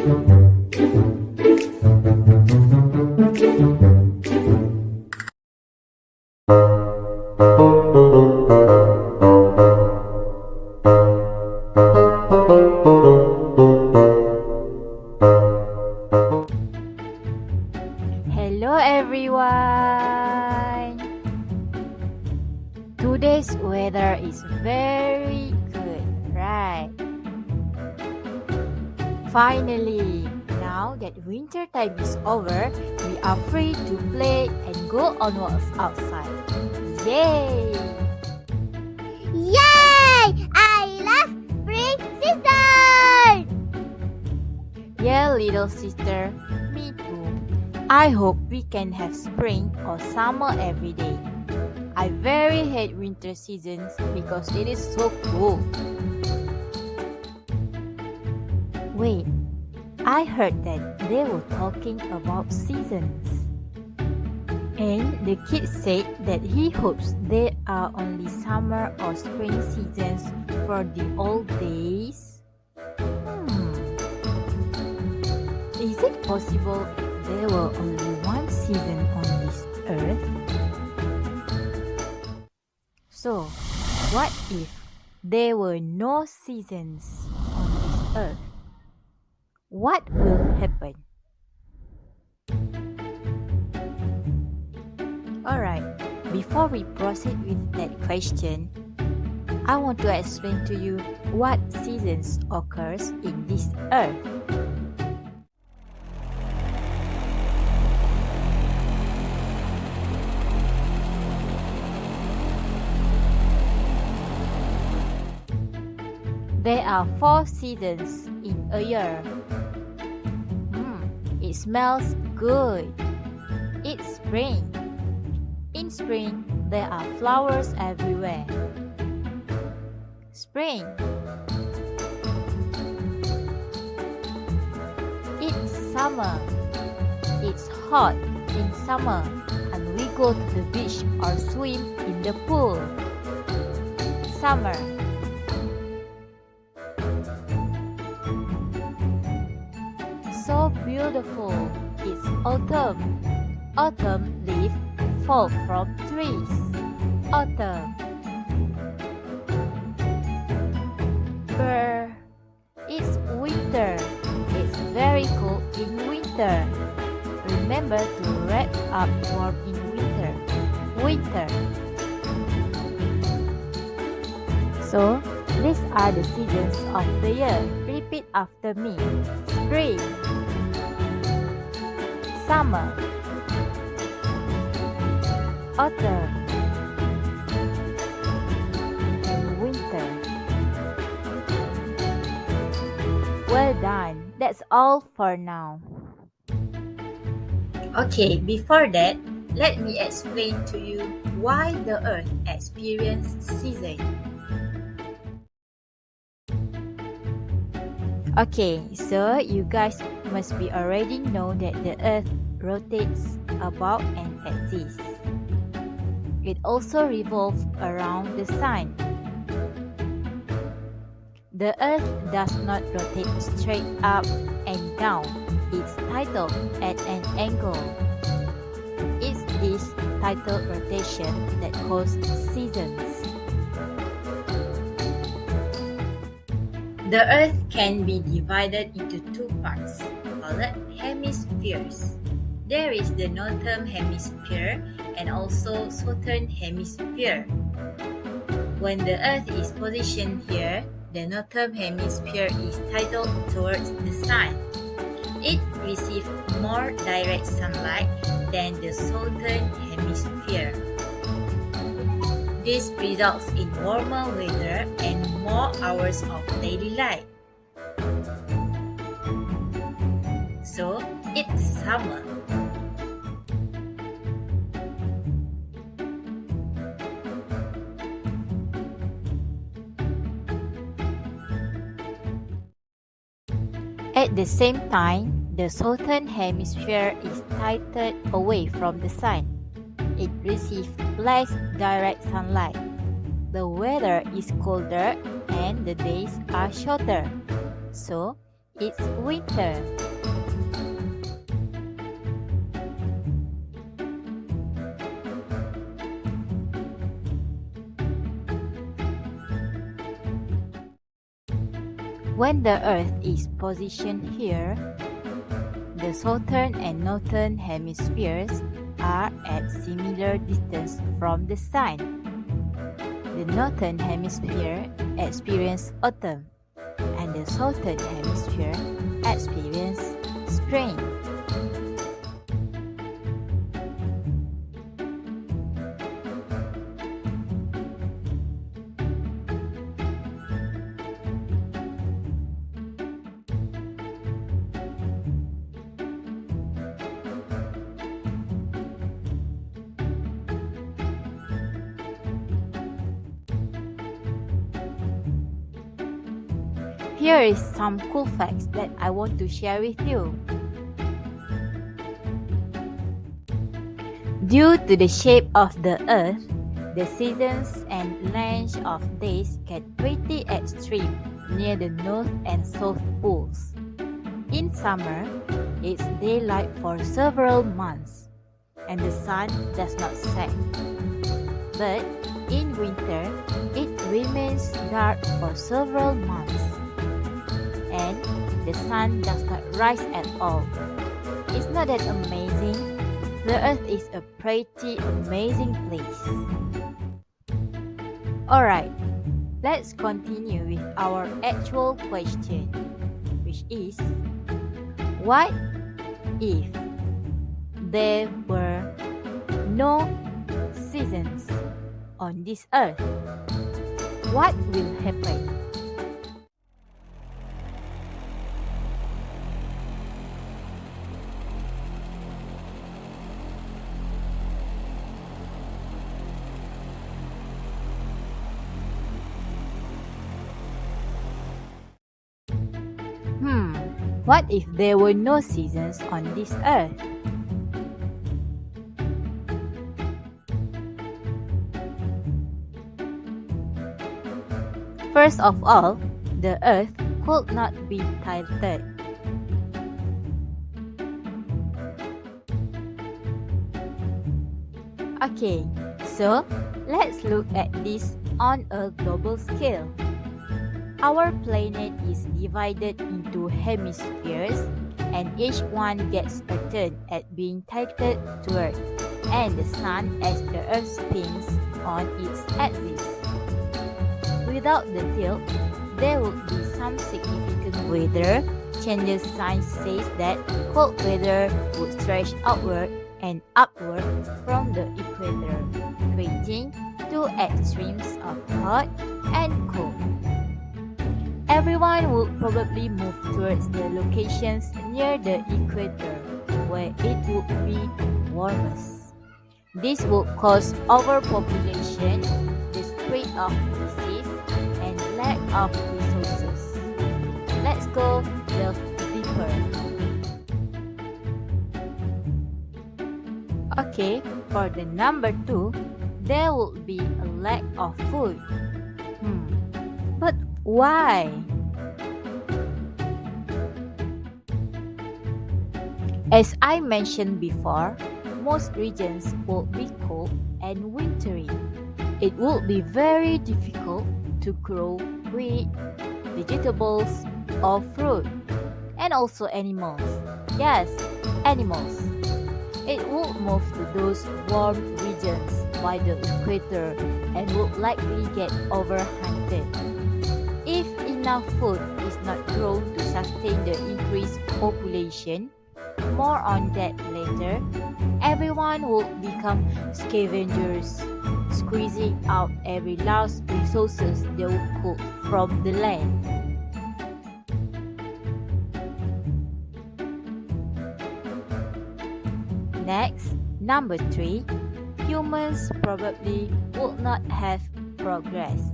Hello everyone! Today's weather is very good, right? Finally, now that winter time is over, we are free to play and go on walks outside. Yay! Yay! I love spring season! Yeah, little sister, me too. I hope we can have spring or summer every day. I very hate winter seasons because it is so cold. Wait, I heard that they were talking about seasons. And the kid said that he hopes there are only summer or spring seasons for the old days. Is it possible there were only one season on this earth? So, what if there were no seasons on this earth? What will happen? Alright, before we proceed with that question, I want to explain to you what seasons occurs in this earth. There are 4 seasons in a year. It smells good. It's spring. In spring, there are flowers everywhere. Spring. It's summer. It's hot in summer, and we go to the beach or swim in the pool. Summer. So beautiful. It's autumn. Autumn leaves fall from trees. Autumn. Brr. It's winter. It's very cold in winter. Remember to wrap up warm in winter. Winter. So, these are the seasons of the year. Repeat after me. Spring. Summer. Autumn. And winter. Well done. That's all for now. Okay, before that, let me explain to you why the Earth experiences seasons. Okay, so you guys must be already know that the Earth rotates about an axis. It also revolves around the Sun. The Earth does not rotate straight up and down. It's tilted at an angle. It's this tilted rotation that causes seasons. The Earth can be divided into 2 parts, called hemispheres. There is the northern hemisphere and also southern hemisphere. When the Earth is positioned here, the northern hemisphere is tilted towards the Sun. It receives more direct sunlight than the southern hemisphere. This results in warmer weather and more hours of daily light. So, it's summer. At the same time, the southern hemisphere is tilted away from the Sun. It receives less direct sunlight. The weather is colder and the days are shorter. So, It's winter. When the Earth is positioned here, the southern and northern hemispheres are at similar distance from the Sun. The northern hemisphere experiences autumn, and the southern hemisphere experiences spring. Here is some cool facts that I want to share with you. Due to the shape of the Earth, the seasons and length of days get pretty extreme near the North and South Poles. In summer, it's daylight for several months, and the sun does not set. But in winter, it remains dark for several months, and the sun does not rise at all. It's not that amazing? The Earth is a pretty amazing place. Alright, let's continue with our actual question, which is, what if there were no seasons on this Earth? What will happen? What if there were no seasons on this Earth? First of all, the Earth could not be tilted. Okay, so let's look at this on a global scale. Our planet is divided into hemispheres, and each one gets a turn at being tilted toward and the Sun as the Earth spins on its axis. Without the tilt, there would be some significant weather changes. Science says that cold weather would stretch outward and upward from the equator, creating two extremes of hot and cold. Everyone would probably move towards the locations near the equator, where it would be warmest. This would cause overpopulation, the spread of disease, and lack of resources. Let's go delve deeper. Okay, for the number 2, there would be a lack of food. But why? As I mentioned before, most regions will be cold and wintry. It would be very difficult to grow wheat, vegetables, or fruit, and also animals. Yes, animals. It would move to those warm regions by the equator and would likely get overhunted. If enough food is not grown to sustain the increased population, more on that later, everyone will become scavengers, squeezing out every last resources they could from the land. Next, number 3, humans probably would not have progressed.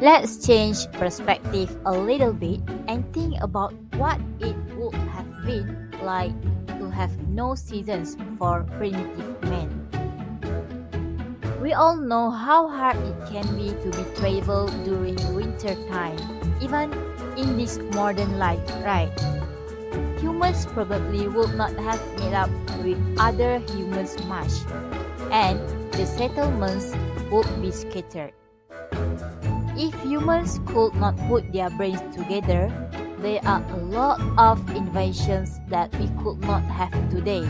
Let's change perspective a little bit and think about what it would have been like to have no seasons for primitive man. We all know how hard it can be to be travel during winter time, even in this modern life, right? Humans probably would not have met up with other humans much, and the settlements would be scattered. If humans could not put their brains together, there are a lot of inventions that we could not have today,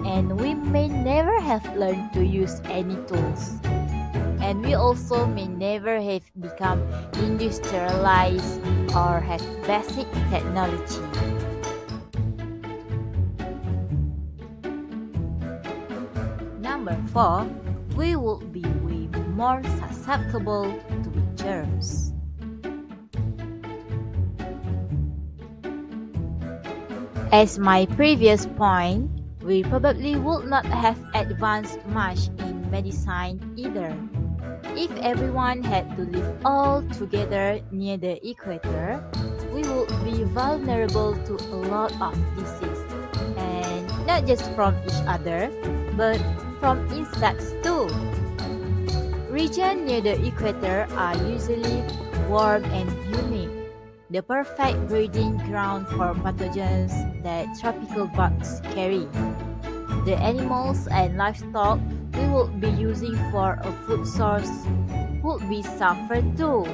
and we may never have learned to use any tools. And we also may never have become industrialized or have basic technology. Number 4, we would be way more susceptible to germs. As my previous point, we probably would not have advanced much in medicine either. If everyone had to live all together near the equator, we would be vulnerable to a lot of disease, and not just from each other, but from insects too. Regions near the equator are usually warm and humid, the perfect breeding ground for pathogens that tropical bugs carry. The animals and livestock we would be using for a food source would be suffer too.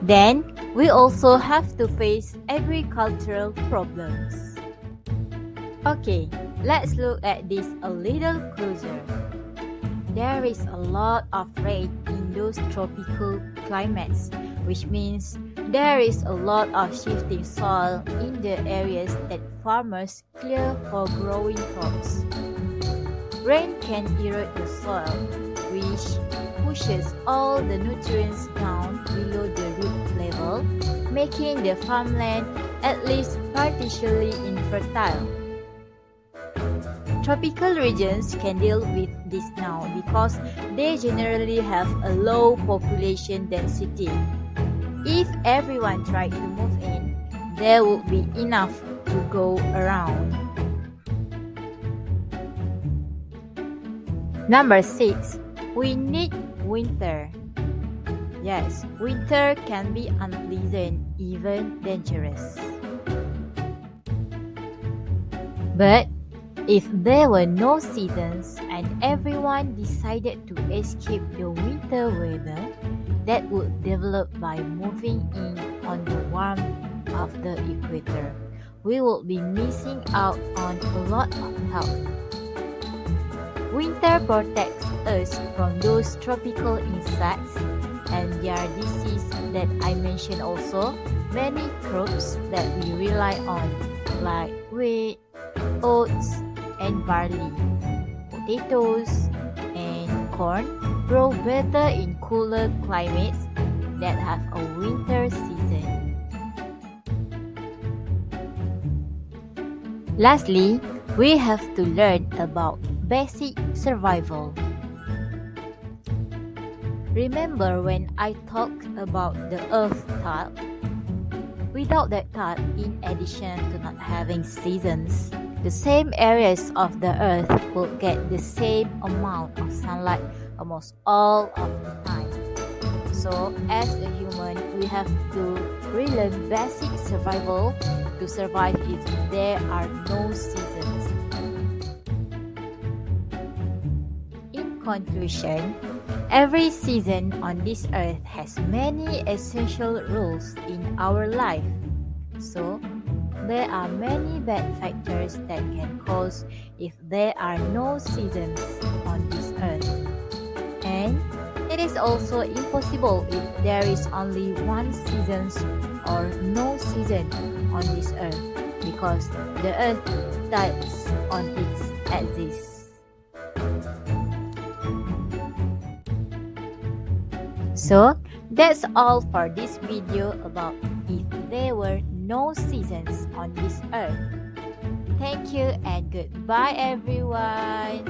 Then, we also have to face agricultural problems. Okay, let's look at this a little closer. There is a lot of rain in those tropical climates, which means there is a lot of shifting soil in the areas that farmers clear for growing crops. Rain can erode the soil, which pushes all the nutrients down below the root level, making the farmland at least partially infertile. Tropical regions can deal with this now because they generally have a low population density. If everyone tried to move in, there would be enough to go around. Number 6, we need winter. Yes, winter can be unpleasant, even dangerous. But if there were no seasons and everyone decided to escape the winter weather, that would develop by moving in on the warmth of the equator. We would be missing out on a lot of help. Winter protects us from those tropical insects and their disease that I mentioned also. Many crops that we rely on, like wheat, oats, and barley, potatoes, and corn, grow better in cooler climates that have a winter season. Lastly, we have to learn about basic survival. Remember when I talked about the Earth type? Without that type, in addition to not having seasons, the same areas of the Earth will get the same amount of sunlight almost all of the time. So, as a human, we have to relearn basic survival to survive if there are no seasons. In conclusion, every season on this earth has many essential roles in our life. So, there are many bad factors that can cause if there are no seasons on this earth. And it is also impossible if there is only one season or no season on this earth because the earth dies on its axis. So, that's all for this video about if there were no seasons on this earth. Thank you and goodbye everyone.